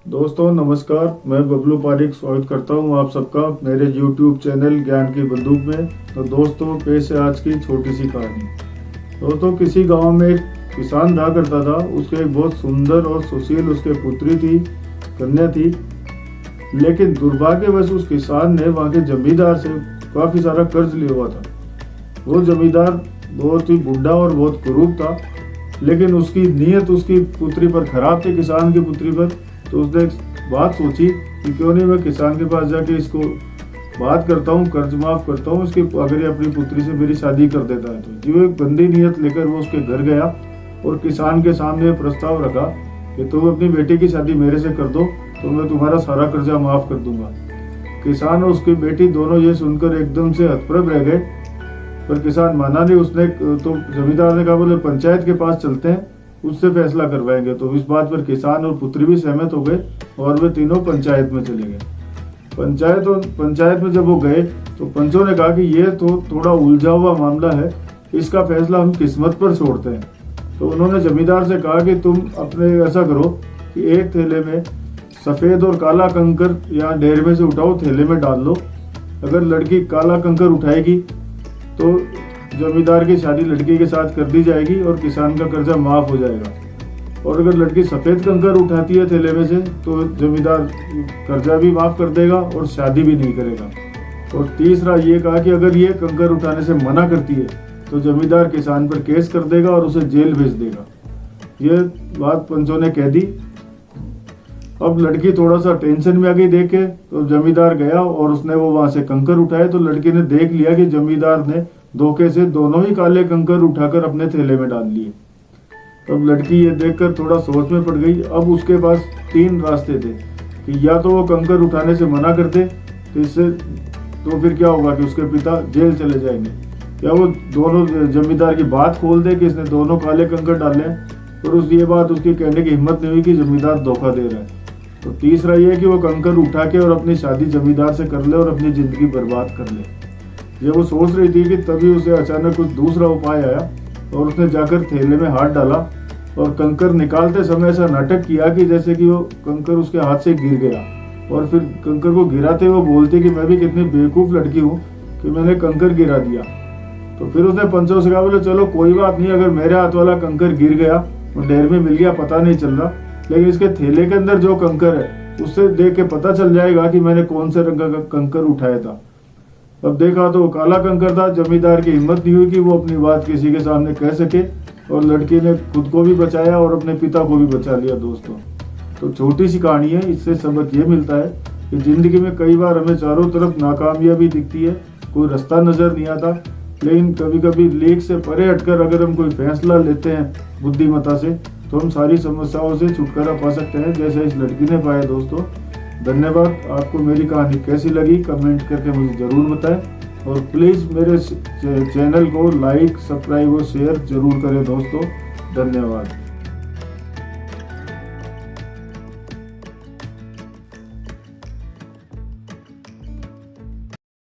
दोस्तों नमस्कार, मैं बबलू पारिक स्वागत करता हूं आप सबका मेरे YouTube चैनल ज्ञान की बंदूक में। तो दोस्तों पेश है आज की छोटी सी कहानी। दोस्तों किसी गांव में एक किसान रहा करता था। उसके एक बहुत सुंदर और सुशील उसके पुत्री थी, कन्या थी। लेकिन दुर्भाग्यवश उस किसान ने वहाँ के जमींदार से काफ़ी सारा कर्ज लिया हुआ था। वो जमींदार बहुत ही बुढ़ा और बहुत कुरूप था, लेकिन उसकी नीयत उसकी पुत्री पर खराब थी, किसान की पुत्री पर। तो उसने एक बात सोची कि क्यों नहीं मैं किसान के पास जाके इसको बात करता हूँ, कर्ज माफ करता हूँ इसकी, अगर ये अपनी पुत्री से मेरी शादी कर देता है तो। जो एक गंदी नीयत लेकर वो उसके घर गया और किसान के सामने प्रस्ताव रखा कि तुम अपनी बेटी की शादी मेरे से कर दो तो मैं तुम्हारा सारा कर्जा माफ कर दूंगा। किसान और उसकी बेटी दोनों ये सुनकर एकदम से हतप्रभ रह गए, पर किसान माना नहीं। उसने तो जमींदार ने कहा बोले पंचायत के पास चलते हैं, उससे फैसला करवाएंगे। तो इस बात पर किसान और पुत्री भी सहमत हो गए और वे तीनों पंचायत में चले गए। पंचायत में जब वो गए तो पंचों ने कहा कि ये तो थोड़ा उलझा हुआ मामला है, इसका फैसला हम किस्मत पर छोड़ते हैं। तो उन्होंने जमींदार से कहा कि तुम अपने ऐसा करो कि एक थैले में सफेद और काला कंकर या ढेर में से उठाओ, थैले में डाल लो। अगर लड़की काला कंकर उठाएगी तो जमींदार की शादी लड़की के साथ कर दी जाएगी और किसान का कर्जा माफ हो जाएगा। और अगर लड़की सफेद कंकर उठाती है थैले में से तो जमींदार कर्जा भी माफ कर देगा और शादी भी नहीं करेगा। और तीसरा ये कहा कि अगर ये कंकर उठाने से मना करती है तो जमींदार किसान पर केस कर देगा और उसे जेल भेज देगा। ये बात पंचों ने कह दी। अब लड़की थोड़ा सा टेंशन में आ गई देख के, तो जमींदार गया और उसने वो वहां से कंकर उठाए। तो लड़की ने देख लिया कि जमींदार ने धोखे से दोनों ही काले कंकर उठाकर अपने थैले में डाल लिए। तब लड़की ये देखकर थोड़ा सोच में पड़ गई। अब उसके पास तीन रास्ते थे कि या तो वो कंकर उठाने से मना कर दे तो इससे तो फिर क्या होगा कि उसके पिता जेल चले जाएंगे, या वो दोनों जमींदार की बात खोल दे कि इसने दोनों काले कंकर डाले हैं और उस ये बात उसकी कहने की हिम्मत नहीं हुई कि जमींदार धोखा दे रहा है। तो तीसरा ये कि वो कंकर उठा के और अपनी शादी जमींदार से कर ले और अपनी जिंदगी बर्बाद कर ले। ये वो सोच रही थी कि तभी उसे अचानक कुछ दूसरा उपाय आया और उसने जाकर थैले में हाथ डाला और कंकर निकालते समय ऐसा नाटक किया कि जैसे कि वो कंकर उसके हाथ से गिर गया। और फिर कंकर को गिराते हुए बोलती कि मैं भी कितनी बेवकूफ़ लड़की हूँ कि मैंने कंकर गिरा दिया। तो फिर उसने पंचों से कहा बोले चलो कोई बात नहीं, अगर मेरे हाथ वाला कंकर गिर गया और ढेर में मिल गया पता नहीं चल रहा, लेकिन इसके थैले के अंदर जो कंकर है उससे देख के पता चल जाएगा कि मैंने कौन से रंग का कंकर उठाया था। अब देखा तो वो काला कंकर था। जमींदार की हिम्मत नहीं हुई कि वो अपनी बात किसी के सामने कह सके और लड़की ने खुद को भी बचाया और अपने पिता को भी बचा लिया। दोस्तों तो छोटी सी कहानी है, इससे सबक ये मिलता है कि जिंदगी में कई बार हमें चारों तरफ नाकामयाबी दिखती है, कोई रास्ता नजर नहीं आता, लेकिन कभी कभी लीक से परे हटकर अगर हम कोई फैसला लेते हैं बुद्धिमत्ता से तो हम सारी समस्याओं से छुटकारा पा सकते हैं, जैसे इस लड़की ने पाया। दोस्तों धन्यवाद। आपको मेरी कहानी कैसी लगी कमेंट करके मुझे ज़रूर बताएं और प्लीज़ मेरे चैनल को लाइक, सब्सक्राइब और शेयर जरूर करें दोस्तों। धन्यवाद।